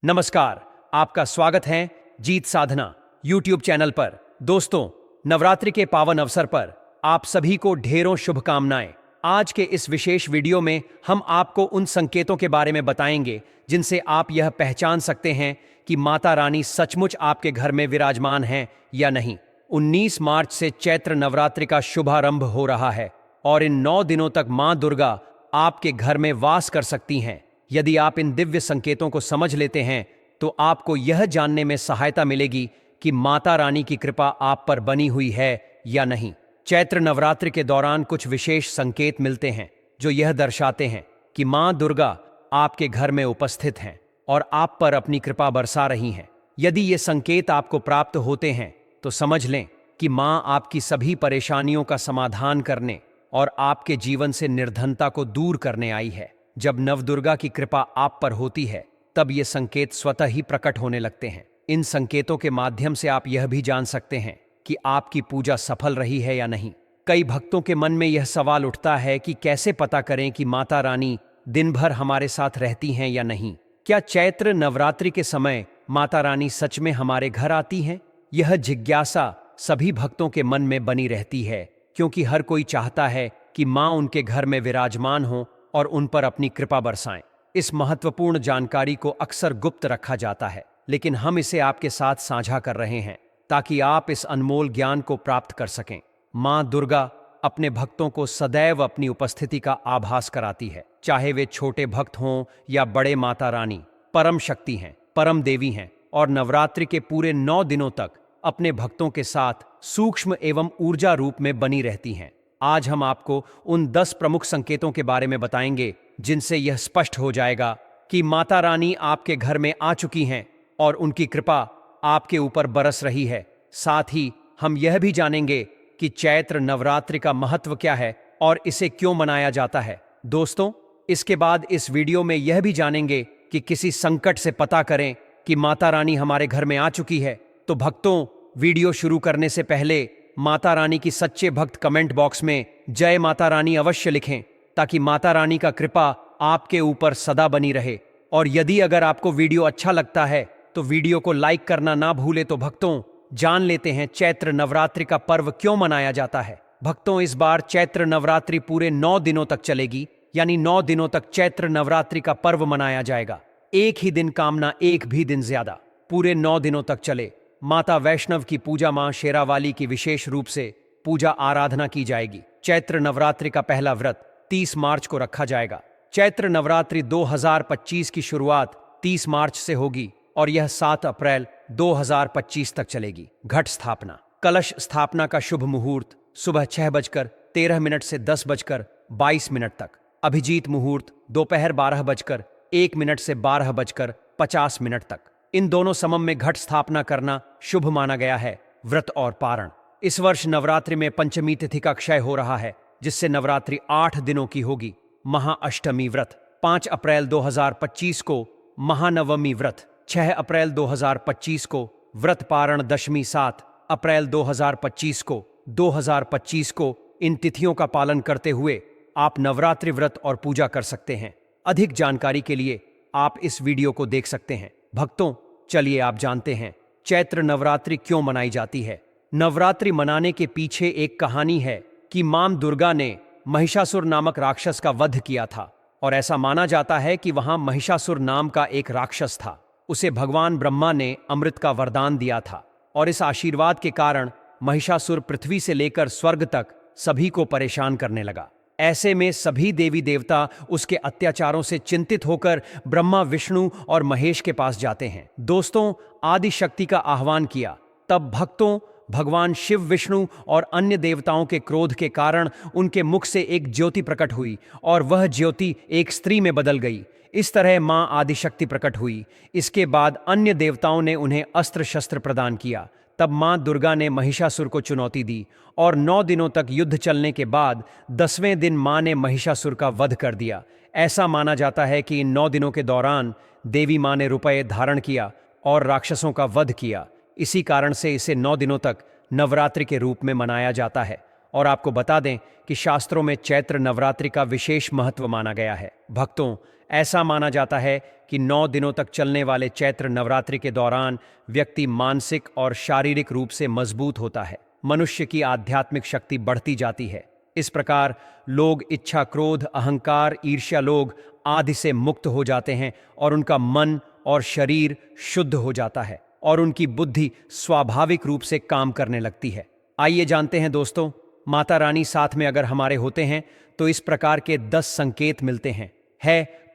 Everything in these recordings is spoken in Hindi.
नमस्कार, आपका स्वागत है जीत साधना यूट्यूब चैनल पर। दोस्तों, नवरात्रि के पावन अवसर पर आप सभी को ढेरों शुभकामनाएं। आज के इस विशेष वीडियो में हम आपको उन संकेतों के बारे में बताएंगे जिनसे आप यह पहचान सकते हैं कि माता रानी सचमुच आपके घर में विराजमान हैं या नहीं। 19 मार्च से चैत्र नवरात्रि का शुभारंभ हो रहा है और इन 9 दिनों तक मां दुर्गा आपके घर में वास कर सकती हैं। यदि आप इन दिव्य संकेतों को समझ लेते हैं तो आपको यह जानने में सहायता मिलेगी कि माता रानी की कृपा आप पर बनी हुई है या नहीं। चैत्र नवरात्रि के दौरान कुछ विशेष संकेत मिलते हैं जो यह दर्शाते हैं कि मां दुर्गा आपके घर में उपस्थित हैं और आप पर अपनी कृपा बरसा रही हैं। यदि ये संकेत आपको प्राप्त होते हैं तो समझ लें कि मां आपकी सभी परेशानियों का समाधान करने और आपके जीवन से निर्धनता को दूर करने आई है। जब नवदुर्गा की कृपा आप पर होती है तब ये संकेत स्वतः ही प्रकट होने लगते हैं। इन संकेतों के माध्यम से आप यह भी जान सकते हैं कि आपकी पूजा सफल रही है या नहीं। कई भक्तों के मन में यह सवाल उठता है कि कैसे पता करें कि माता रानी दिन भर हमारे साथ रहती हैं या नहीं। क्या चैत्र नवरात्रि के समय माता रानी सच में हमारे घर आती हैं? यह जिज्ञासा सभी भक्तों के मन में बनी रहती है, क्योंकि हर कोई चाहता है कि मां उनके घर में विराजमान हो और उन पर अपनी कृपा बरसाएं। इस महत्वपूर्ण जानकारी को अक्सर गुप्त रखा जाता है, लेकिन हम इसे आपके साथ साझा कर रहे हैं ताकि आप इस अनमोल ज्ञान को प्राप्त कर सकें। मां दुर्गा अपने भक्तों को सदैव अपनी उपस्थिति का आभास कराती है, चाहे वे छोटे भक्त हों या बड़े। माता रानी परम शक्ति हैं, परम देवी हैं और नवरात्रि के पूरे 9 दिनों तक अपने भक्तों के साथ सूक्ष्म एवं ऊर्जा रूप में बनी रहती हैं। आज हम आपको उन 10 प्रमुख संकेतों के बारे में बताएंगे जिनसे यह स्पष्ट हो जाएगा कि माता रानी आपके घर में आ चुकी हैं और उनकी कृपा आपके ऊपर बरस रही है। साथ ही हम यह भी जानेंगे कि चैत्र नवरात्रि का महत्व क्या है और इसे क्यों मनाया जाता है। दोस्तों, इसके बाद इस वीडियो में यह भी जानेंगे कि किसी संकट से पता करें कि माता रानी हमारे घर में आ चुकी है। तो भक्तों, वीडियो शुरू करने से पहले माता रानी की सच्चे भक्त कमेंट बॉक्स में जय माता रानी अवश्य लिखें, ताकि माता रानी का कृपा आपके ऊपर सदा बनी रहे। और यदि अगर आपको वीडियो अच्छा लगता है तो वीडियो को लाइक करना ना भूले। तो भक्तों, जान लेते हैं चैत्र नवरात्रि का पर्व क्यों मनाया जाता है। भक्तों, इस बार चैत्र नवरात्रि पूरे 9 दिनों तक चलेगी, यानी 9 दिनों तक चैत्र नवरात्रि का पर्व मनाया जाएगा। एक ही दिन कामना, एक भी दिन ज्यादा, पूरे 9 दिनों तक चले। माता वैष्णव की पूजा, मां शेरावाली की विशेष रूप से पूजा आराधना की जाएगी। चैत्र नवरात्रि का पहला व्रत 30 मार्च को रखा जाएगा। चैत्र नवरात्रि 2025 की शुरुआत 30 मार्च से होगी और यह 7 अप्रैल 2025 तक चलेगी। घट स्थापना, कलश स्थापना का शुभ मुहूर्त सुबह 6:13 से 10:22 तक। अभिजीत मुहूर्त दोपहर 12:01 से 12:50 तक। इन दोनों समय में घट स्थापना करना शुभ माना गया है। व्रत और पारण, इस वर्ष नवरात्रि में पंचमी तिथि का क्षय हो रहा है, जिससे नवरात्रि 8 दिनों की होगी। महाअष्टमी व्रत 5 अप्रैल 2025 को, महानवमी व्रत 6 अप्रैल 2025 को, व्रत पारण दशमी 7 अप्रैल 2025 को। इन तिथियों का पालन करते हुए आप नवरात्रि व्रत और पूजा कर सकते हैं। अधिक जानकारी के लिए आप इस वीडियो को देख सकते हैं। भक्तों, चलिए आप जानते हैं चैत्र नवरात्रि क्यों मनाई जाती है। नवरात्रि मनाने के पीछे एक कहानी है कि मां दुर्गा ने महिषासुर नामक राक्षस का वध किया था और ऐसा माना जाता है कि वहां महिषासुर नाम का एक राक्षस था। उसे भगवान ब्रह्मा ने अमृत का वरदान दिया था और इस आशीर्वाद के कारण महिषासुर पृथ्वी से लेकर स्वर्ग तक सभी को परेशान करने लगा। ऐसे में सभी देवी देवता उसके अत्याचारों से चिंतित होकर ब्रह्मा, विष्णु और महेश के पास जाते हैं। दोस्तों, आदि शक्ति का आह्वान किया। तब भक्तों, भगवान शिव, विष्णु और अन्य देवताओं के क्रोध के कारण उनके मुख से एक ज्योति प्रकट हुई और वह ज्योति एक स्त्री में बदल गई। इस तरह मां आदिशक्ति प्रकट हुई। इसके बाद अन्य देवताओं ने उन्हें अस्त्र शस्त्र प्रदान किया। तब मां दुर्गा ने महिषासुर को चुनौती दी और 9 दिनों तक युद्ध चलने के बाद 10वें दिन मां ने महिषासुर का वध कर दिया। ऐसा माना जाता है कि इन 9 दिनों के दौरान देवी मां ने रुपये धारण किया और राक्षसों का वध किया। इसी कारण से इसे 9 दिनों तक नवरात्रि के रूप में मनाया जाता है और आपको बता दें कि शास्त्रों में चैत्र नवरात्रि का विशेष महत्व माना गया है। भक्तों, ऐसा माना जाता है कि 9 दिनों तक चलने वाले चैत्र नवरात्रि के दौरान व्यक्ति मानसिक और शारीरिक रूप से मजबूत होता है। मनुष्य की आध्यात्मिक शक्ति बढ़ती जाती है। इस प्रकार लोग इच्छा, क्रोध, अहंकार, ईर्ष्या लोग आदि से मुक्त हो जाते हैं और उनका मन और शरीर शुद्ध हो जाता है और उनकी बुद्धि स्वाभाविक रूप से काम करने लगती है। आइए जानते हैं दोस्तों, माता रानी साथ में अगर हमारे होते हैं तो इस प्रकार के 10 संकेत मिलते हैं।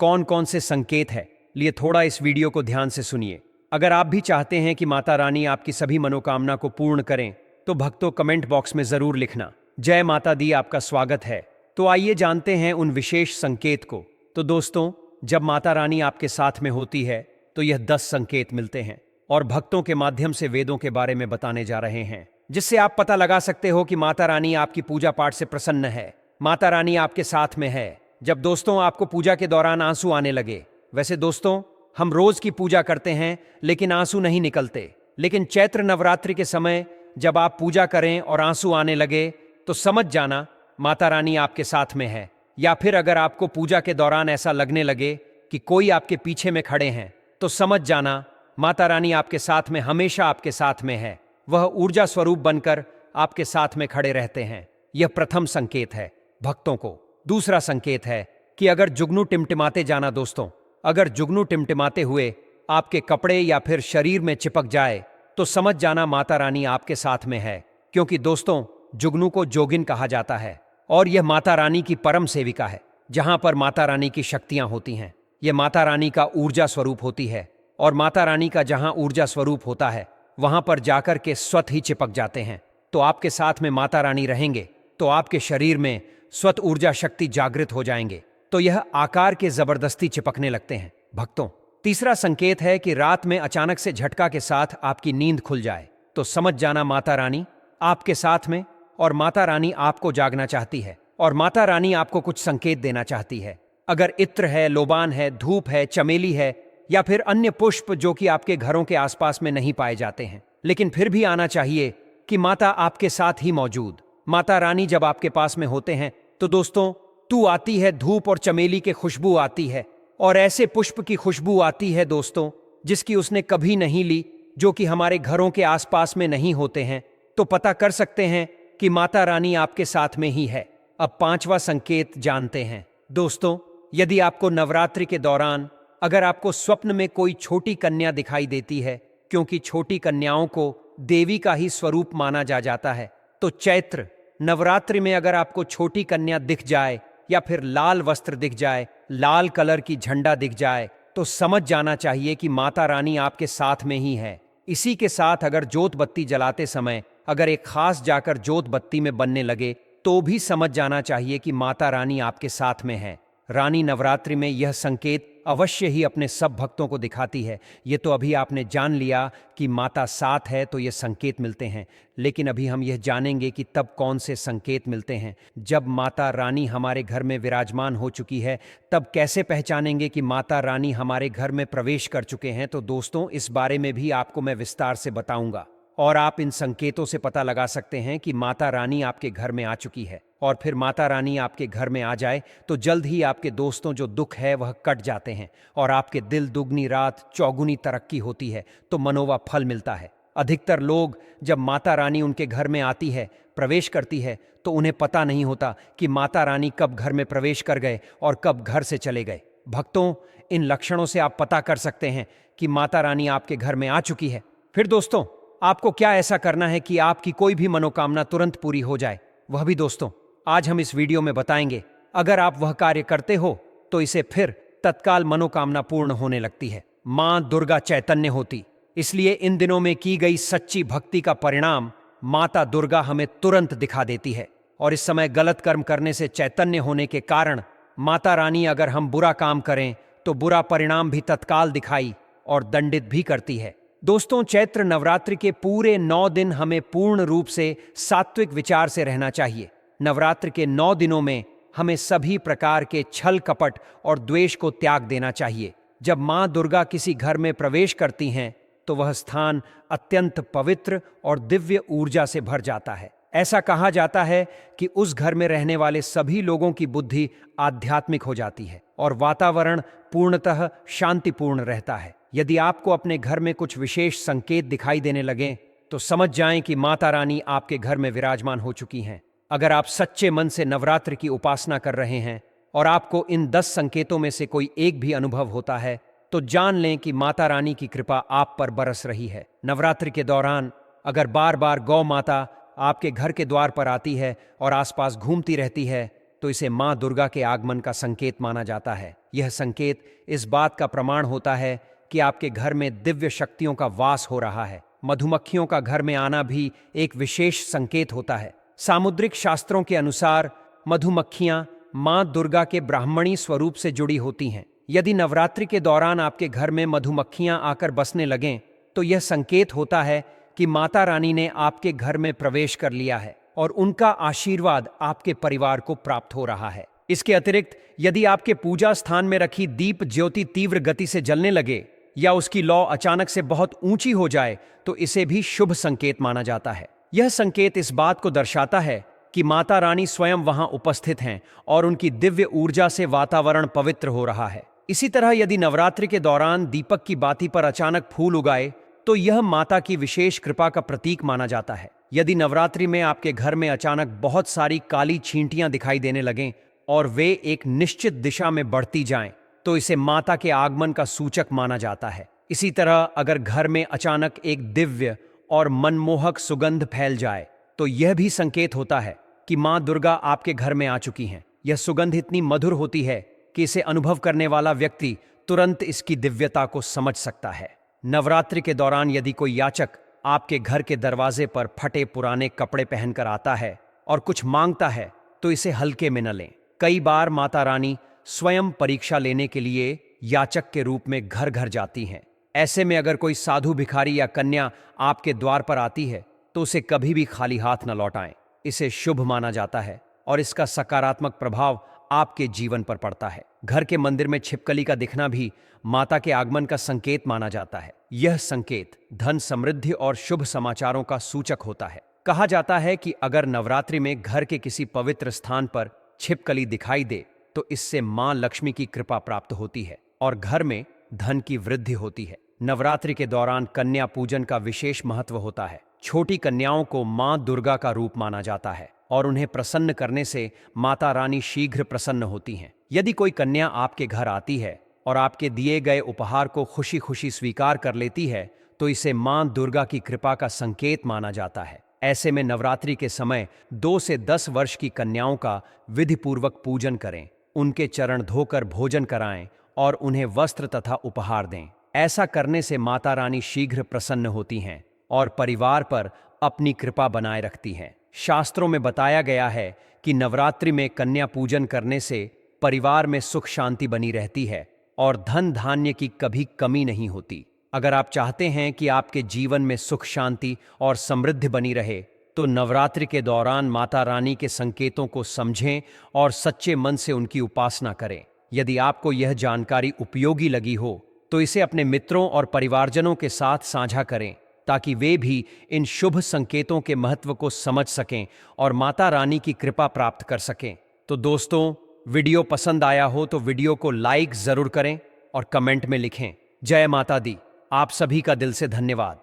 कौन कौन से संकेत है, लिए थोड़ा इस वीडियो को ध्यान से सुनिए। अगर आप भी चाहते हैं कि माता रानी आपकी सभी मनोकामना को पूर्ण करें तो भक्तों कमेंट बॉक्स में जरूर लिखना। जय माता दी, आपका स्वागत है। तो आइए जानते हैं उन विशेष संकेत को। तो दोस्तों, जब माता रानी आपके साथ में होती है तो यह 10 संकेत मिलते हैं और भक्तों के माध्यम से वेदों के बारे में बताने जा रहे हैं, जिससे आप पता लगा सकते हो कि माता रानी आपकी पूजा पाठ से प्रसन्न है, माता रानी आपके साथ में है। जब दोस्तों आपको पूजा के दौरान आंसू आने लगे, वैसे दोस्तों हम रोज की पूजा करते हैं लेकिन आंसू नहीं निकलते, लेकिन चैत्र नवरात्रि के समय जब आप पूजा करें और आंसू आने लगे तो समझ जाना माता रानी आपके साथ में है। या फिर अगर आपको पूजा के दौरान ऐसा लगने लगे कि कोई आपके पीछे में खड़े हैं तो समझ जाना माता रानी आपके साथ में, हमेशा आपके साथ में है। वह ऊर्जा स्वरूप बनकर आपके साथ में खड़े रहते हैं। यह प्रथम संकेत है भक्तों को। दूसरा संकेत है कि अगर जुगनू टिमटिमाते जाना दोस्तों, अगर जुगनू टिमटिमाते हुए आपके कपड़े या फिर शरीर में चिपक जाए तो समझ जाना माता रानी आपके साथ में है। क्योंकि दोस्तों जुगनू को जोगिन कहा जाता है और यह माता रानी की परम सेविका है। जहां पर माता रानी की शक्तियां होती हैं, यह माता रानी का ऊर्जा स्वरूप होती है और माता रानी का जहां ऊर्जा स्वरूप होता है वहां पर जाकर के स्वतः ही चिपक जाते हैं। तो आपके साथ में माता रानी रहेंगे तो आपके शरीर में स्वतः ऊर्जा शक्ति जागृत हो जाएंगे, तो यह आकार के जबरदस्ती चिपकने लगते हैं भक्तों। तीसरा संकेत है कि रात में अचानक से झटका के साथ आपकी नींद खुल जाए तो समझ जाना माता रानी आपके साथ में और माता रानी आपको जागना चाहती है और माता रानी आपको कुछ संकेत देना चाहती है। अगर इत्र है, लोबान है, धूप है, चमेली है या फिर अन्य पुष्प जो कि आपके घरों के आसपास में नहीं पाए जाते हैं, लेकिन फिर भी आना चाहिए कि माता आपके साथ ही मौजूद। माता रानी जब आपके पास में होते हैं तो दोस्तों तू आती है, धूप और चमेली की खुशबू आती है और ऐसे पुष्प की खुशबू आती है दोस्तों जिसकी उसने कभी नहीं ली, जो कि हमारे घरों के आसपास में नहीं होते हैं, तो पता कर सकते हैं कि माता रानी आपके साथ में ही है। अब 5वां संकेत जानते हैं दोस्तों। यदि आपको नवरात्रि के दौरान अगर आपको स्वप्न में कोई छोटी कन्या दिखाई देती है, क्योंकि छोटी कन्याओं को देवी का ही स्वरूप माना जाता है, तो चैत्र नवरात्रि में अगर आपको छोटी कन्या दिख जाए या फिर लाल वस्त्र दिख जाए, लाल कलर की झंडा दिख जाए, तो समझ जाना चाहिए कि माता रानी आपके साथ में ही है। इसी के साथ अगर जोत बत्ती जलाते समय अगर एक खास जाकर जोत बत्ती में बनने लगे तो भी समझ जाना चाहिए कि माता रानी आपके साथ में है। रानी नवरात्रि में यह संकेत अवश्य ही अपने सब भक्तों को दिखाती है। ये तो अभी आपने जान लिया कि माता साथ है तो ये संकेत मिलते हैं, लेकिन अभी हम यह जानेंगे कि तब कौन से संकेत मिलते हैं। जब माता रानी हमारे घर में विराजमान हो चुकी है तब कैसे पहचानेंगे कि माता रानी हमारे घर में प्रवेश कर चुके हैं, तो दोस्तों इस बारे में भी आपको मैं विस्तार से बताऊंगा और आप इन संकेतों से पता लगा सकते हैं कि माता रानी आपके घर में आ चुकी है। और फिर माता रानी आपके घर में आ जाए तो जल्द ही आपके दोस्तों जो दुख है वह कट जाते हैं और आपके दिल दुगनी रात चौगुनी तरक्की होती है, तो मनोवा फल मिलता है। अधिकतर लोग जब माता रानी उनके घर में आती है, प्रवेश करती है, तो उन्हें पता नहीं होता कि माता रानी कब घर में प्रवेश कर गए और कब घर से चले गए। भक्तों, इन लक्षणों से आप पता कर सकते हैं कि माता रानी आपके घर में आ चुकी है। फिर दोस्तों आपको क्या ऐसा करना है कि आपकी कोई भी मनोकामना तुरंत पूरी हो जाए, वह भी दोस्तों आज हम इस वीडियो में बताएंगे। अगर आप वह कार्य करते हो तो इसे फिर तत्काल मनोकामना पूर्ण होने लगती है। मां दुर्गा चैतन्य होती, इसलिए इन दिनों में की गई सच्ची भक्ति का परिणाम माता दुर्गा हमें तुरंत दिखा देती है। और इस समय गलत कर्म करने से चैतन्य होने के कारण माता रानी अगर हम बुरा काम करें तो बुरा परिणाम भी तत्काल दिखाई और दंडित भी करती है। दोस्तों चैत्र नवरात्रि के पूरे 9 दिन हमें पूर्ण रूप से सात्विक विचार से रहना चाहिए। नवरात्र के 9 दिनों में हमें सभी प्रकार के छल कपट और द्वेष को त्याग देना चाहिए। जब मां दुर्गा किसी घर में प्रवेश करती हैं तो वह स्थान अत्यंत पवित्र और दिव्य ऊर्जा से भर जाता है। ऐसा कहा जाता है कि उस घर में रहने वाले सभी लोगों की बुद्धि आध्यात्मिक हो जाती है और वातावरण पूर्णतः शांतिपूर्ण रहता है। यदि आपको अपने घर में कुछ विशेष संकेत दिखाई देने लगें तो समझ जाएं कि माता रानी आपके घर में विराजमान हो चुकी हैं। अगर आप सच्चे मन से नवरात्र की उपासना कर रहे हैं और आपको इन 10 संकेतों में से कोई एक भी अनुभव होता है तो जान लें कि माता रानी की कृपा आप पर बरस रही है। नवरात्रि के दौरान अगर बार बार गौ माता आपके घर के द्वार पर आती है और आसपास घूमती रहती है तो इसे मां दुर्गा के आगमन का संकेत माना जाता है। यह संकेत इस बात का प्रमाण होता है कि आपके घर में दिव्य शक्तियों का वास हो रहा है। मधुमक्खियों का घर में आना भी एक विशेष संकेत होता है। सामुद्रिक शास्त्रों के अनुसार मधुमक्खियां मां दुर्गा के ब्राह्मणी स्वरूप से जुड़ी होती हैं। यदि नवरात्रि के दौरान आपके घर में मधुमक्खियां आकर बसने लगें तो यह संकेत होता है कि माता रानी ने आपके घर में प्रवेश कर लिया है और उनका आशीर्वाद आपके परिवार को प्राप्त हो रहा है। इसके अतिरिक्त यदि आपके पूजा स्थान में रखी दीप ज्योति तीव्र गति से जलने लगे या उसकी लौ अचानक से बहुत ऊंची हो जाए तो इसे भी शुभ संकेत माना जाता है। यह संकेत इस बात को दर्शाता है कि माता रानी स्वयं वहां उपस्थित हैं और उनकी दिव्य ऊर्जा से वातावरण पवित्र हो रहा है। इसी तरह यदि नवरात्रि के दौरान दीपक की बाती पर अचानक फूल उगाए तो यह माता की विशेष कृपा का प्रतीक माना जाता है। यदि नवरात्रि में आपके घर में अचानक बहुत सारी काली छींटियां दिखाई देने लगें और वे एक निश्चित दिशा में बढ़ती जाएं तो इसे माता के आगमन का सूचक माना जाता है। इसी तरह अगर घर में अचानक एक दिव्य और मनमोहक सुगंध फैल जाए तो यह भी संकेत होता है कि मां दुर्गा आपके घर में आ चुकी हैं। यह सुगंध इतनी मधुर होती है कि इसे अनुभव करने वाला व्यक्ति तुरंत इसकी दिव्यता को समझ सकता है। नवरात्रि के दौरान यदि कोई याचक आपके घर के दरवाजे पर फटे पुराने कपड़े पहनकर आता है और कुछ मांगता है तो इसे हल्के में न लें। कई बार माता रानी स्वयं परीक्षा लेने के लिए याचक के रूप में घर घर जाती हैं। ऐसे में अगर कोई साधु भिखारी या कन्या आपके द्वार पर आती है तो उसे कभी भी खाली हाथ न लौटाएं। इसे शुभ माना जाता है और इसका सकारात्मक प्रभाव आपके जीवन पर पड़ता है। घर के मंदिर में छिपकली का दिखना भी माता के आगमन का संकेत माना जाता है। यह संकेत धन समृद्धि और शुभ समाचारों का सूचक होता है। कहा जाता है कि अगर नवरात्रि में घर के किसी पवित्र स्थान पर छिपकली दिखाई दे तो इससे मां लक्ष्मी की कृपा प्राप्त होती है और घर में धन की वृद्धि होती है। नवरात्रि के दौरान कन्या पूजन का विशेष महत्व होता है। छोटी कन्याओं को मां दुर्गा का रूप माना जाता है और उन्हें प्रसन्न करने से माता रानी शीघ्र प्रसन्न होती हैं। यदि कोई कन्या आपके घर आती है और आपके दिए गए उपहार को खुशी खुशी स्वीकार कर लेती है तो इसे मां दुर्गा की कृपा का संकेत माना जाता है। ऐसे में नवरात्रि के समय 2 से 10 वर्ष की कन्याओं का विधिपूर्वक पूजन करें, उनके चरण धोकर भोजन कराएं और उन्हें वस्त्र तथा उपहार दें। ऐसा करने से माता रानी शीघ्र प्रसन्न होती हैं और परिवार पर अपनी कृपा बनाए रखती हैं। शास्त्रों में बताया गया है कि नवरात्रि में कन्या पूजन करने से परिवार में सुख शांति बनी रहती है और धन धान्य की कभी कमी नहीं होती। अगर आप चाहते हैं कि आपके जीवन में सुख शांति और समृद्धि बनी रहे तो नवरात्रि के दौरान माता रानी के संकेतों को समझें और सच्चे मन से उनकी उपासना करें। यदि आपको यह जानकारी उपयोगी लगी हो तो इसे अपने मित्रों और परिवारजनों के साथ साझा करें ताकि वे भी इन शुभ संकेतों के महत्व को समझ सकें और माता रानी की कृपा प्राप्त कर सकें। तो दोस्तों, वीडियो पसंद आया हो तो वीडियो को लाइक जरूर करें और कमेंट में लिखें जय माता दी। आप सभी का दिल से धन्यवाद।